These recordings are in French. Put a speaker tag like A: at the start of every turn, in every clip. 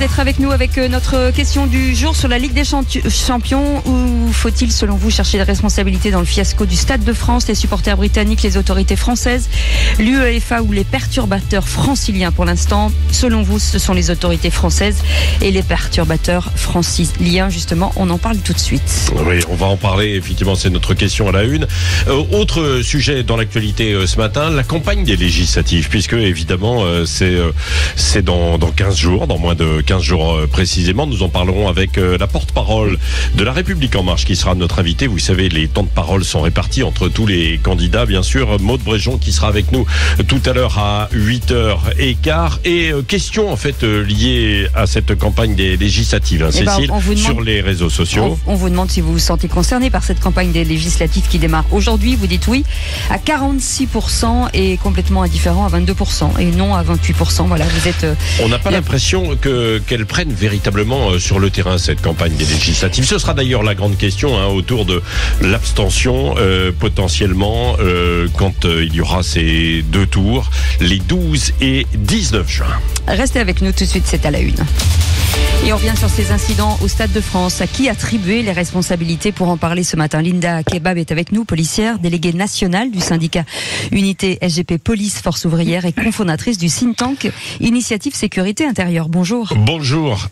A: d'être avec nous avec notre question du jour sur la Ligue des Champions. Où faut-il, selon vous, chercher des responsabilités dans le fiasco du Stade de France? Les supporters britanniques, les autorités françaises, l'UEFA ou les perturbateurs franciliens? Pour l'instant, selon vous, ce sont les autorités françaises et les perturbateurs franciliens. Justement, on en parle tout de suite.
B: Oui, on va en parler. Effectivement, c'est notre question à la une. Autre sujet dans l'actualité ce matin, la campagne des législatives, puisque évidemment, c'est dans 15 jours, dans moins de 15 jours précisément. Nous en parlerons avec la porte-parole de La République En Marche qui sera notre invité. Vous savez, les temps de parole sont répartis entre tous les candidats. Bien sûr, Maude Bréjon qui sera avec nous tout à l'heure à 8h15. Et question en fait liée à cette campagne des législatives, hein, Cécile, sur les réseaux sociaux.
A: On vous demande si vous vous sentez concerné par cette campagne des législatives qui démarre aujourd'hui. Vous dites oui à 46% et complètement indifférent à 22% et non à 28%. Voilà, vous êtes...
B: On n'a pas l'impression qu'elle prenne véritablement sur le terrain cette campagne des législatives. Ce sera d'ailleurs la grande question autour de l'abstention potentiellement quand il y aura ces deux tours, les 12 et 19 juin.
A: Restez avec nous tout de suite, c'est à la une. Et on revient sur ces incidents au Stade de France. À qui attribuer les responsabilités? Pour en parler ce matin, Linda Kebab est avec nous, policière, déléguée nationale du syndicat Unité SGP Police Force Ouvrière et cofondatrice du think tank Initiative Sécurité Intérieure. Bonjour.
B: Bonjour.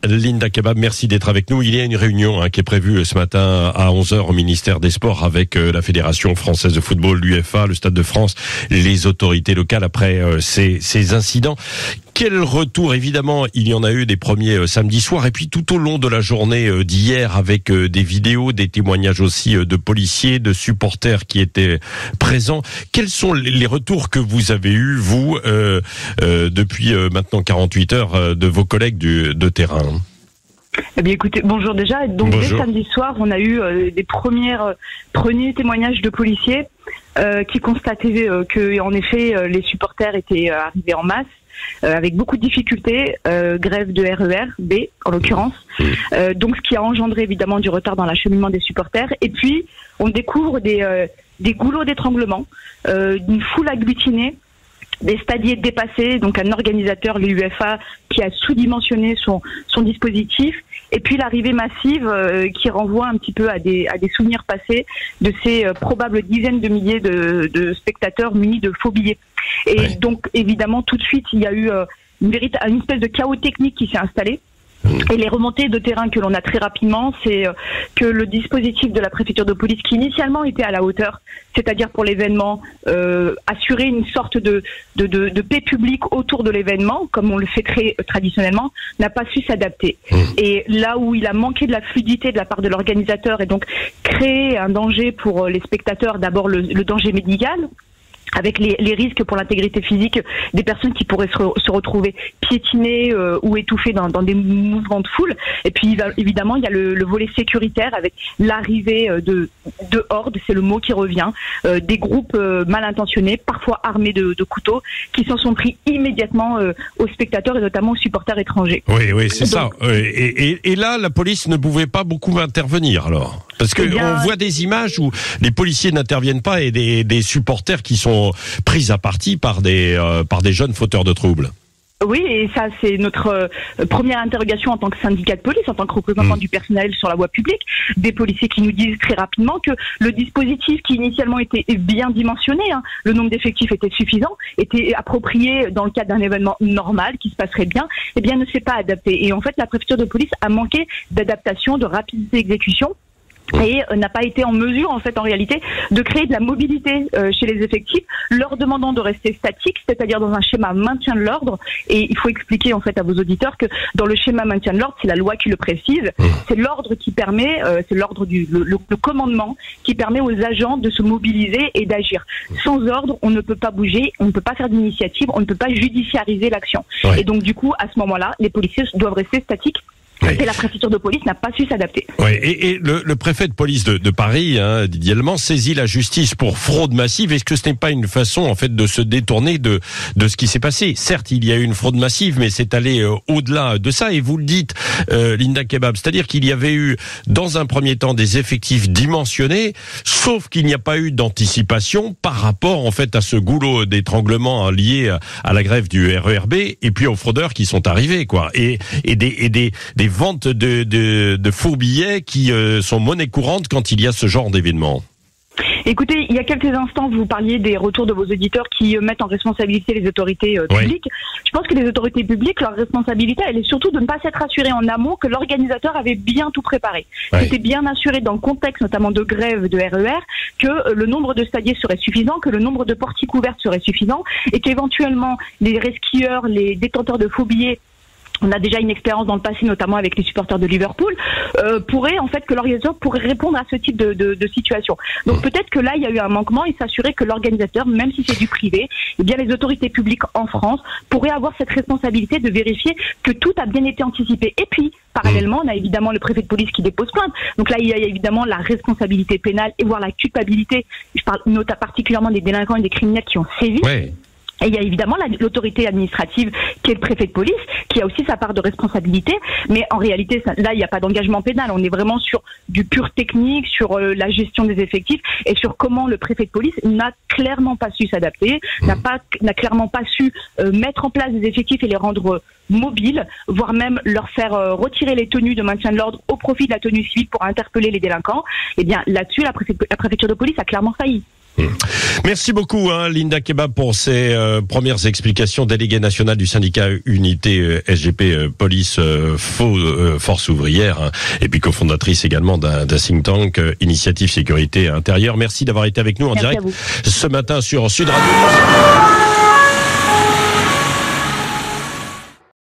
B: Linda Kebab, merci d'être avec nous. Il y a une réunion qui est prévue ce matin à 11h au ministère des Sports avec la Fédération Française de Football, l'UEFA, le Stade de France, les autorités locales après ces incidents. Quel retour? Évidemment, il y en a eu des premiers samedi soir et puis tout au long de la journée d'hier avec des vidéos, des témoignages aussi de policiers, de supporters qui étaient présents. Quels sont les retours que vous avez eus, vous, depuis maintenant 48 heures, de vos collègues de terrain?
C: Eh bien, écoutez, bonjour déjà. Donc, dès samedi soir, on a eu des premiers témoignages de policiers qui constataient que, en effet, les supporters étaient arrivés en masse. Avec beaucoup de difficultés, grève de RER B en l'occurrence, donc ce qui a engendré évidemment du retard dans l'acheminement des supporters. Et puis on découvre des goulots d'étranglement, une foule agglutinée, des stadiers dépassés, donc un organisateur, l'UEFA, qui a sous-dimensionné son dispositif, et puis l'arrivée massive qui renvoie un petit peu à des souvenirs passés de ces probables dizaines de milliers de spectateurs munis de faux billets. Et donc évidemment tout de suite il y a eu une espèce de chaos technique qui s'est installé. Et les remontées de terrain que l'on a très rapidement, c'est que le dispositif de la préfecture de police, qui initialement était à la hauteur, c'est-à-dire pour l'événement, assurer une sorte de paix publique autour de l'événement, comme on le fait très traditionnellement, n'a pas su s'adapter. Et là où il a manqué de la fluidité de la part de l'organisateur et donc créé un danger pour les spectateurs, d'abord le danger médical, avec les risques pour l'intégrité physique des personnes qui pourraient se retrouver piétinées ou étouffées dans des mouvements de foule. Et puis évidemment, il y a le volet sécuritaire avec l'arrivée de hordes, c'est le mot qui revient, des groupes mal intentionnés, parfois armés de couteaux, qui s'en sont pris immédiatement aux spectateurs et notamment aux supporters étrangers.
B: Oui, c'est ça. Et là, la police ne pouvait pas beaucoup intervenir alors? Parce que on voit des images où les policiers n'interviennent pas et des supporters qui sont pris à partie par des jeunes fauteurs de troubles.
C: Oui, et ça c'est notre première interrogation en tant que syndicat de police, en tant que représentant du personnel sur la voie publique, des policiers qui nous disent très rapidement que le dispositif qui initialement était bien dimensionné, le nombre d'effectifs était suffisant, était approprié dans le cadre d'un événement normal qui se passerait bien, eh bien ne s'est pas adapté. Et en fait la préfecture de police a manqué d'adaptation, de rapidité d'exécution. Et n'a pas été en mesure, en fait, en réalité, de créer de la mobilité chez les effectifs, leur demandant de rester statiques, c'est-à-dire dans un schéma maintien de l'ordre. Et il faut expliquer, en fait, à vos auditeurs que dans le schéma maintien de l'ordre, c'est la loi qui le précise, c'est l'ordre qui permet, c'est l'ordre le commandement qui permet aux agents de se mobiliser et d'agir. Sans ordre, on ne peut pas bouger, on ne peut pas faire d'initiative, on ne peut pas judiciariser l'action. Et donc, du coup, à ce moment-là, les policiers doivent rester statiques Oui. Et la préfecture de police n'a pas su s'adapter.
B: Oui. Et le préfet de police de Paris, Didier Lemand, saisit la justice pour fraude massive. Est-ce que ce n'est pas une façon, en fait, de se détourner de ce qui s'est passé? Certes, il y a eu une fraude massive, mais c'est allé au-delà de ça. Et vous le dites, Linda Kebab, c'est-à-dire qu'il y avait eu, dans un premier temps, des effectifs dimensionnés, sauf qu'il n'y a pas eu d'anticipation par rapport, en fait, à ce goulot d'étranglement lié à la grève du RERB et puis aux fraudeurs qui sont arrivés, quoi. Et des ventes de faux billets qui sont monnaie courante quand il y a ce genre d'événement.
C: Écoutez, il y a quelques instants, vous parliez des retours de vos auditeurs qui mettent en responsabilité les autorités publiques. Oui. Je pense que les autorités publiques, leur responsabilité, elle est surtout de ne pas s'être assurée en amont que l'organisateur avait bien tout préparé. Oui. C'était bien assuré dans le contexte notamment de grève de RER que le nombre de stadiers serait suffisant, que le nombre de portiques ouvertes serait suffisant et qu'éventuellement les resquilleurs, les détenteurs de faux billets, on a déjà une expérience dans le passé, notamment avec les supporters de Liverpool, que l'organisateur pourrait répondre à ce type de situation. Donc peut-être que là, il y a eu un manquement et s'assurer que l'organisateur, même si c'est du privé, eh bien les autorités publiques en France pourraient avoir cette responsabilité de vérifier que tout a bien été anticipé. Et puis, parallèlement, on a évidemment le préfet de police qui dépose plainte. Donc là, il y a évidemment la responsabilité pénale et voire la culpabilité. Je parle notamment particulièrement des délinquants et des criminels qui ont sévi.
B: Oui.
C: Et il y a évidemment l'autorité administrative qui est le préfet de police, qui a aussi sa part de responsabilité. Mais en réalité, là, il n'y a pas d'engagement pénal. On est vraiment sur du pur technique, sur la gestion des effectifs et sur comment le préfet de police n'a clairement pas su s'adapter, n'a clairement pas su mettre en place des effectifs et les rendre mobiles, voire même leur faire retirer les tenues de maintien de l'ordre au profit de la tenue civile pour interpeller les délinquants. Eh bien, là-dessus, la préfecture de police a clairement failli.
B: Merci beaucoup, Linda Kebab, pour ces premières explications. Déléguée nationale du syndicat Unité SGP Police Force Ouvrière, et puis cofondatrice également d'un think tank Initiative Sécurité Intérieure. Merci d'avoir été avec nous en direct ce matin sur Sud Radio.